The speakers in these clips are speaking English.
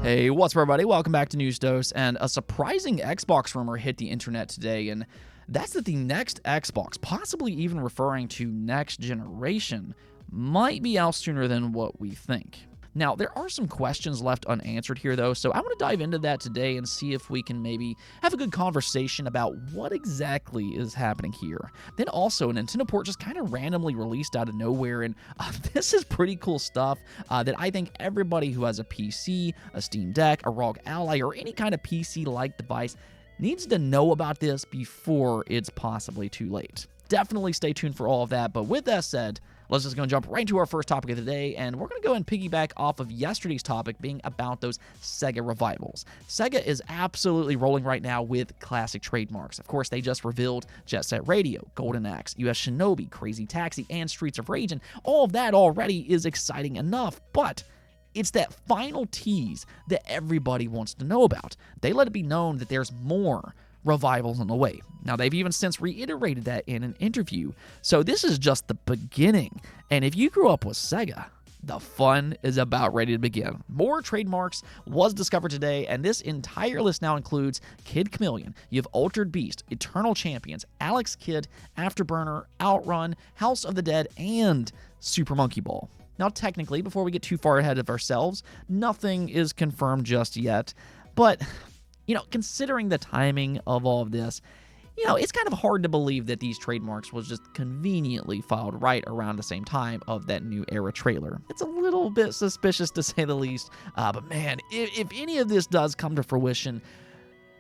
Hey, what's up, everybody? Welcome back to News Dose. And a surprising Xbox rumor hit the internet today, and that's that the next Xbox, possibly even referring to next generation, might be out sooner than what we think. Now, there are some questions left unanswered here, though, so I want to dive into that today and see if we can maybe have a good conversation about what exactly is happening here. Then also, a Nintendo port just kind of randomly released out of nowhere, and this is pretty cool stuff that I think everybody who has a PC, a Steam Deck, a ROG Ally, or any kind of PC-like device needs to know about this before it's possibly too late. Definitely stay tuned for all of that, but with that said, let's just go and jump right into our first topic of the day, and we're going to go and piggyback off of yesterday's topic being about those Sega revivals. Sega is absolutely rolling right now with classic trademarks. Of course, they just revealed Jet Set Radio, Golden Axe, US Shinobi, Crazy Taxi, and Streets of Rage, and all of that already is exciting enough, but it's that final tease that everybody wants to know about. They let it be known that there's more revivals on the way. Now, they've even since reiterated that in an interview. So this is just the beginning. And if you grew up with Sega, the fun is about ready to begin. More trademarks was discovered today, and this entire list now includes Kid Chameleon, you have Altered Beast, Eternal Champions, Alex Kidd, Afterburner, Outrun, House of the Dead, and Super Monkey Ball. Now, technically, before we get too far ahead of ourselves, nothing is confirmed just yet, but considering the timing of all of this, it's kind of hard to believe that these trademarks was just conveniently filed right around the same time of that new era trailer. It's a little bit suspicious to say the least, but man, if any of this does come to fruition,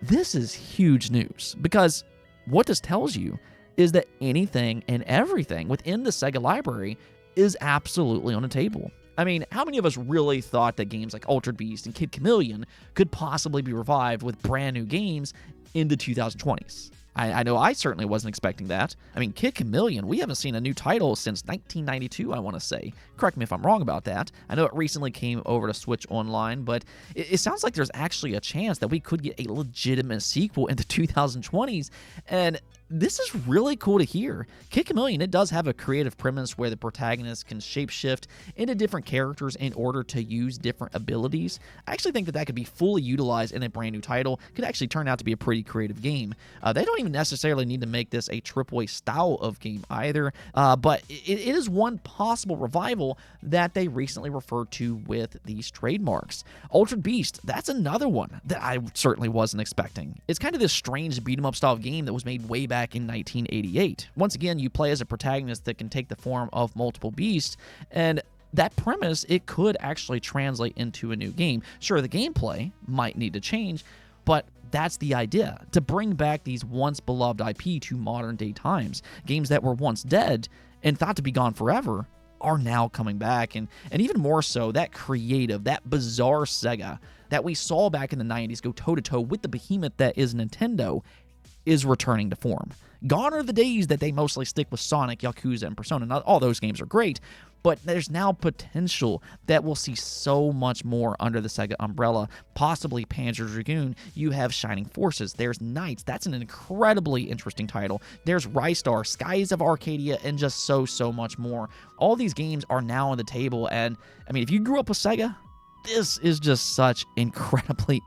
this is huge news, because what this tells you is that anything and everything within the Sega library is absolutely on the table. I mean, how many of us really thought that games like Altered Beast and Kid Chameleon could possibly be revived with brand new games in the 2020s? I know I certainly wasn't expecting that. I mean, Kid Chameleon, we haven't seen a new title since 1992, I want to say. Correct me if I'm wrong about that. I know it recently came over to Switch Online, but it sounds like there's actually a chance that we could get a legitimate sequel in the 2020s, and this is really cool to hear. Kid Chameleon, it does have a creative premise where the protagonist can shapeshift into different characters in order to use different abilities. I actually think that could be fully utilized in a brand new title. Could actually turn out to be a pretty creative game. They don't even necessarily need to make this a AAA style of game either, but it is one possible revival that they recently referred to with these trademarks. Altered Beast, that's another one that I certainly wasn't expecting. It's kind of this strange beat-em-up style game that was made way back in 1988. Once again, you play as a protagonist that can take the form of multiple beasts, and that premise, it could actually translate into a new game. Sure, the gameplay might need to change, but that's the idea, to bring back these once beloved IP to modern day times. Games that were once dead and thought to be gone forever are now coming back, and even more so, that creative, that bizarre Sega that we saw back in the 90s go toe-to-toe with the behemoth that is Nintendo is returning to form. Gone are the days that they mostly stick with Sonic, Yakuza, and Persona. Not all those games are great, but there's now potential that we'll see so much more under the Sega umbrella. Possibly Panzer Dragoon. You have Shining Forces. There's Knights. That's an incredibly interesting title. There's Rystar, Skies of Arcadia, and just so much more. All these games are now on the table, and I mean, if you grew up with Sega, this is just such incredibly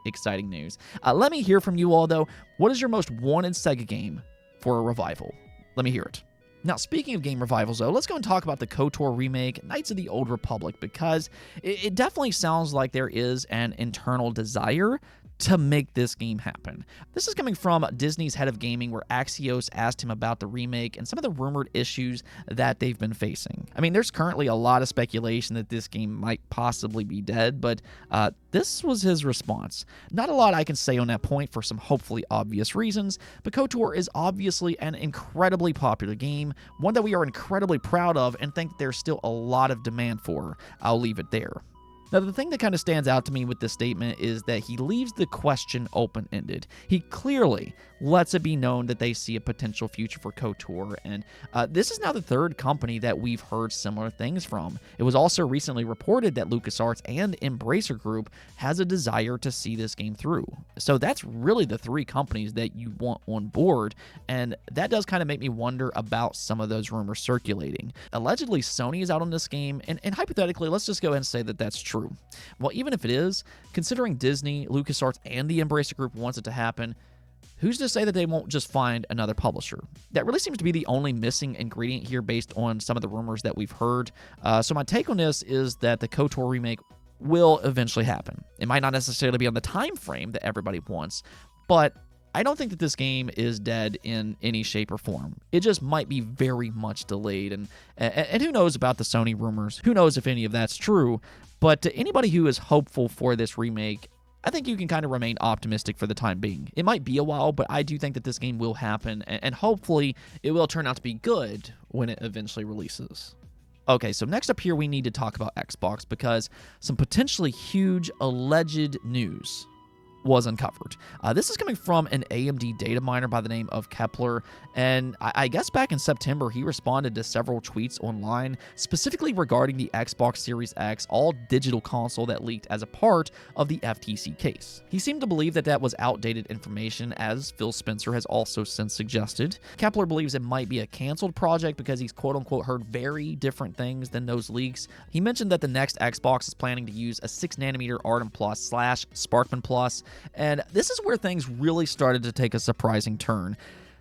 exciting news. Let me hear from you all, though. What is your most wanted Sega game for a revival? Let me hear it. Now, speaking of game revivals, though, let's go and talk about the KOTOR remake, Knights of the Old Republic, because it definitely sounds like there is an internal desire to make this game happen. This is coming from Disney's head of gaming, where Axios asked him about the remake and some of the rumored issues that they've been facing. I mean, there's currently a lot of speculation that this game might possibly be dead, but this was his response. Not a lot I can say on that point for some hopefully obvious reasons, but KOTOR is obviously an incredibly popular game, one that we are incredibly proud of and think there's still a lot of demand for. I'll leave it there. Now, the thing that kind of stands out to me with this statement is that he leaves the question open-ended. He clearly lets it be known that they see a potential future for KOTOR, and this is now the third company that we've heard similar things from. It was also recently reported that LucasArts and Embracer Group has a desire to see this game through. So that's really the three companies that you want on board, and that does kind of make me wonder about some of those rumors circulating. Allegedly, Sony is out on this game, and hypothetically, let's just go ahead and say that that's true. Well, even if it is, considering Disney, LucasArts, and the Embracer Group wants it to happen, who's to say that they won't just find another publisher? That really seems to be the only missing ingredient here based on some of the rumors that we've heard. So my take on this is that the KOTOR remake will eventually happen. It might not necessarily be on the time frame that everybody wants, but I don't think that this game is dead in any shape or form. It just might be very much delayed, and who knows about the Sony rumors? Who knows if any of that's true? But to anybody who is hopeful for this remake, I think you can kind of remain optimistic for the time being. It might be a while, but I do think that this game will happen, and hopefully it will turn out to be good when it eventually releases. Okay, so next up here, we need to talk about Xbox because some potentially huge alleged news was uncovered. This is coming from an AMD data miner by the name of Kepler, and I guess back in September, he responded to several tweets online, specifically regarding the Xbox Series X all-digital console that leaked as a part of the FTC case. He seemed to believe that that was outdated information, as Phil Spencer has also since suggested. Kepler believes it might be a canceled project because he's quote-unquote heard very different things than those leaks. He mentioned that the next Xbox is planning to use a 6nm Ardent Plus / Sparkman Plus, and this is where things really started to take a surprising turn.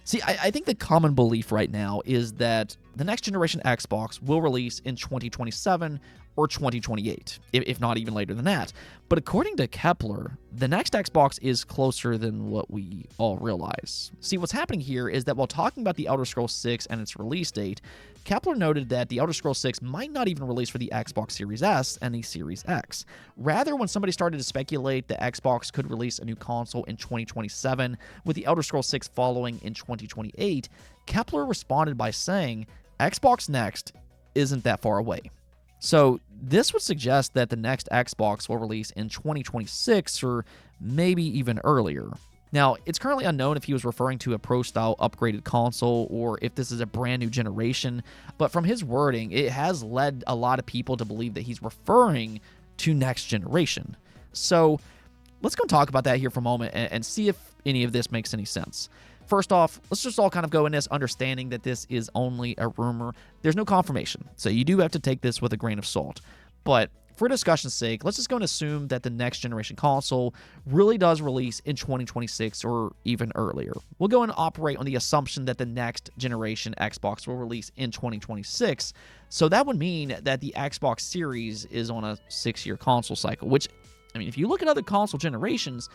See, I think the common belief right now is that the next generation Xbox will release in 2027 or 2028, if not even later than that. But according to Kepler, the next Xbox is closer than what we all realize. See, what's happening here is that while talking about the Elder Scrolls 6 and its release date, Kepler noted that the Elder Scrolls 6 might not even release for the Xbox Series S and the Series X. Rather, when somebody started to speculate the Xbox could release a new console in 2027, with the Elder Scrolls 6 following in 2028, Kepler responded by saying, Xbox Next isn't that far away. So this would suggest that the next Xbox will release in 2026 or maybe even earlier. Now, it's currently unknown if he was referring to a Pro-style upgraded console or if this is a brand new generation, but from his wording, it has led a lot of people to believe that he's referring to next generation. So let's go talk about that here for a moment and see if any of this makes any sense. First off, let's just all kind of go in this understanding that this is only a rumor. There's no confirmation, so you do have to take this with a grain of salt. But for discussion's sake, let's just go and assume that the next generation console really does release in 2026 or even earlier. We'll go and operate on the assumption that the next generation Xbox will release in 2026. So that would mean that the Xbox Series is on a 6-year console cycle, which, I mean, if you look at other console generations,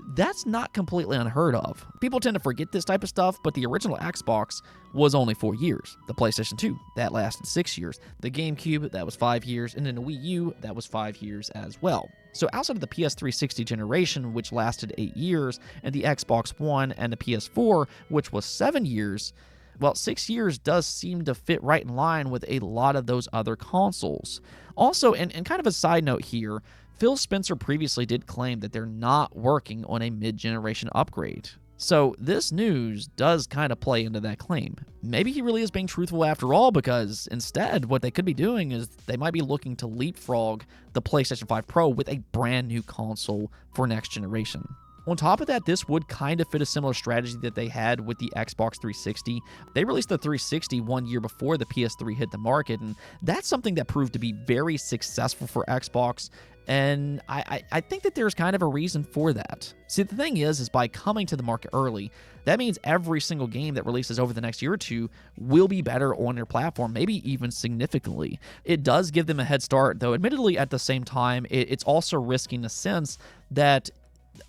that's not completely unheard of. People tend to forget this type of stuff, but the original Xbox was only 4 years. The PlayStation 2, that lasted 6 years. The GameCube, that was 5 years. And then the Wii U, that was 5 years as well. So outside of the PS360 generation, which lasted 8 years, and the Xbox One and the PS4, which was 7 years, well, 6 years does seem to fit right in line with a lot of those other consoles. Also, and kind of a side note here, Phil Spencer previously did claim that they're not working on a mid-generation upgrade. So this news does kind of play into that claim. Maybe he really is being truthful after all, because instead what they could be doing is they might be looking to leapfrog the PlayStation 5 Pro with a brand new console for next generation. On top of that, this would kind of fit a similar strategy that they had with the Xbox 360. They released the 360 1 year before the PS3 hit the market, and that's something that proved to be very successful for Xbox, and I think that there's kind of a reason for that. See, the thing is by coming to the market early, that means every single game that releases over the next year or two will be better on their platform, maybe even significantly. It does give them a head start, though admittedly at the same time, it's also risking the sense that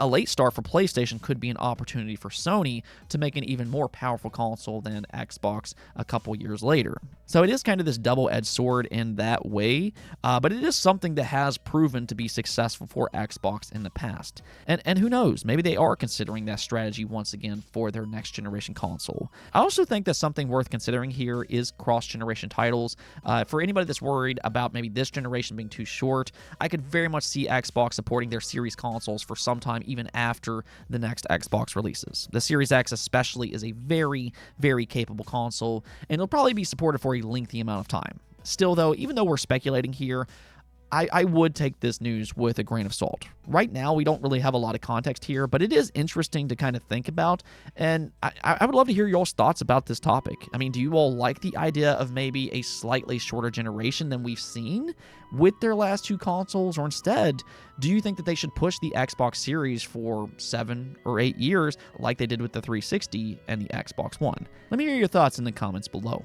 a late start for PlayStation could be an opportunity for Sony to make an even more powerful console than Xbox a couple years later. So it is kind of this double-edged sword in that way, but it is something that has proven to be successful for Xbox in the past. And who knows, maybe they are considering that strategy once again for their next generation console. I also think that something worth considering here is cross-generation titles. For anybody that's worried about maybe this generation being too short, I could very much see Xbox supporting their series consoles for some time time even after the next Xbox releases. The Series X especially is a very, very capable console, and it'll probably be supported for a lengthy amount of time. Still, though, even though we're speculating here, I would take this news with a grain of salt. Right now, we don't really have a lot of context here, but it is interesting to kind of think about, and I would love to hear y'all's thoughts about this topic. I mean, do you all like the idea of maybe a slightly shorter generation than we've seen with their last two consoles, or instead, do you think that they should push the Xbox Series for 7 or 8 years like they did with the 360 and the Xbox One? Let me hear your thoughts in the comments below.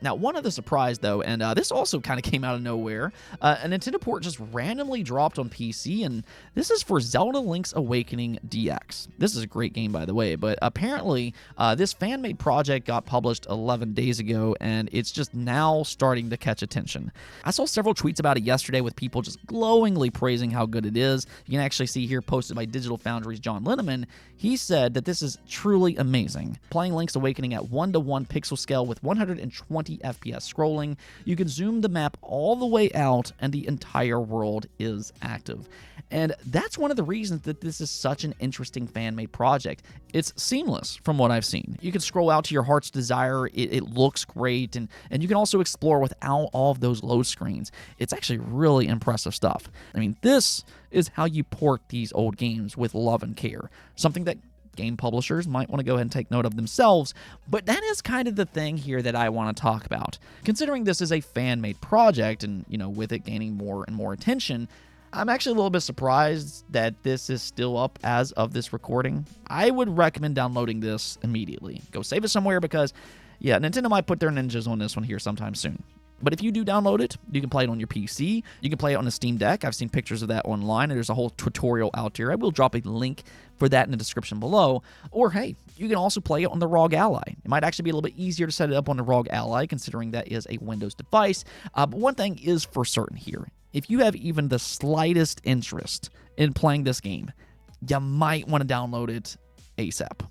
Now, one other surprise, though, and this also kind of came out of nowhere, a Nintendo port just randomly dropped on PC, and this is for Zelda Link's Awakening DX. This is a great game, by the way, but apparently this fan-made project got published 11 days ago, and it's just now starting to catch attention. I saw several tweets about it yesterday with people just glowingly praising how good it is. You can actually see here, posted by Digital Foundry's John Linneman, he said that this is truly amazing. Playing Link's Awakening at 1:1 pixel scale with 120 FPS scrolling, you can zoom the map all the way out and the entire world is active. And that's one of the reasons that this is such an interesting fan-made project. It's seamless from what I've seen. You can scroll out to your heart's desire, it looks great, and you can also explore without all of those load screens. It's actually really impressive stuff. I mean, this is how you port these old games with love and care. Something that game publishers might want to go ahead and take note of themselves, but that is kind of the thing here that I want to talk about. Considering this is a fan-made project and, with it gaining more and more attention, I'm actually a little bit surprised that this is still up as of this recording. I would recommend downloading this immediately. Go save it somewhere because, yeah, Nintendo might put their ninjas on this one here sometime soon. But if you do download it, you can play it on your PC. You can play it on a Steam Deck. I've seen pictures of that online, and there's a whole tutorial out there. I will drop a link for that in the description below. Or, hey, you can also play it on the ROG Ally. It might actually be a little bit easier to set it up on the ROG Ally, considering that is a Windows device. But one thing is for certain here. If you have even the slightest interest in playing this game, you might want to download it ASAP.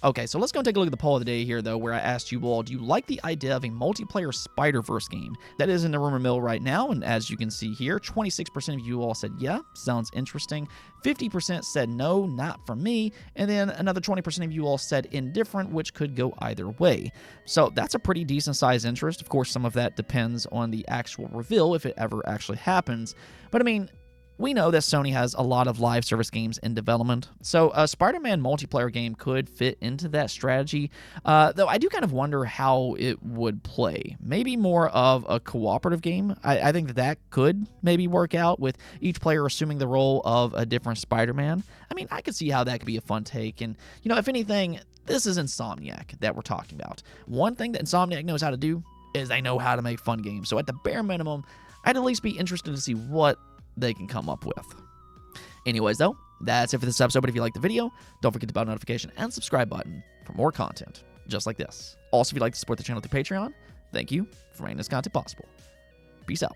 Okay, so let's go and take a look at the poll of the day here, though, where I asked you all, do you like the idea of a multiplayer Spider-Verse game? That is in the rumor mill right now, and as you can see here, 26% of you all said, yeah, sounds interesting. 50% said, no, not for me. And then another 20% of you all said indifferent, which could go either way. So that's a pretty decent-sized interest. Of course, some of that depends on the actual reveal, if it ever actually happens. But, I mean, we know that Sony has a lot of live service games in development, so a Spider-Man multiplayer game could fit into that strategy, though I do kind of wonder how it would play. Maybe more of a cooperative game. I think that could maybe work out with each player assuming the role of a different Spider-Man. I mean, I could see how that could be a fun take, and, if anything, this is Insomniac that we're talking about. One thing that Insomniac knows how to do is they know how to make fun games, so at the bare minimum, I'd at least be interested to see what they can come up with. Anyways, though, that's it for this episode, but if you liked the video, don't forget the bell notification and subscribe button for more content just like this. Also, if you'd like to support the channel through Patreon, thank you for making this content possible. Peace out.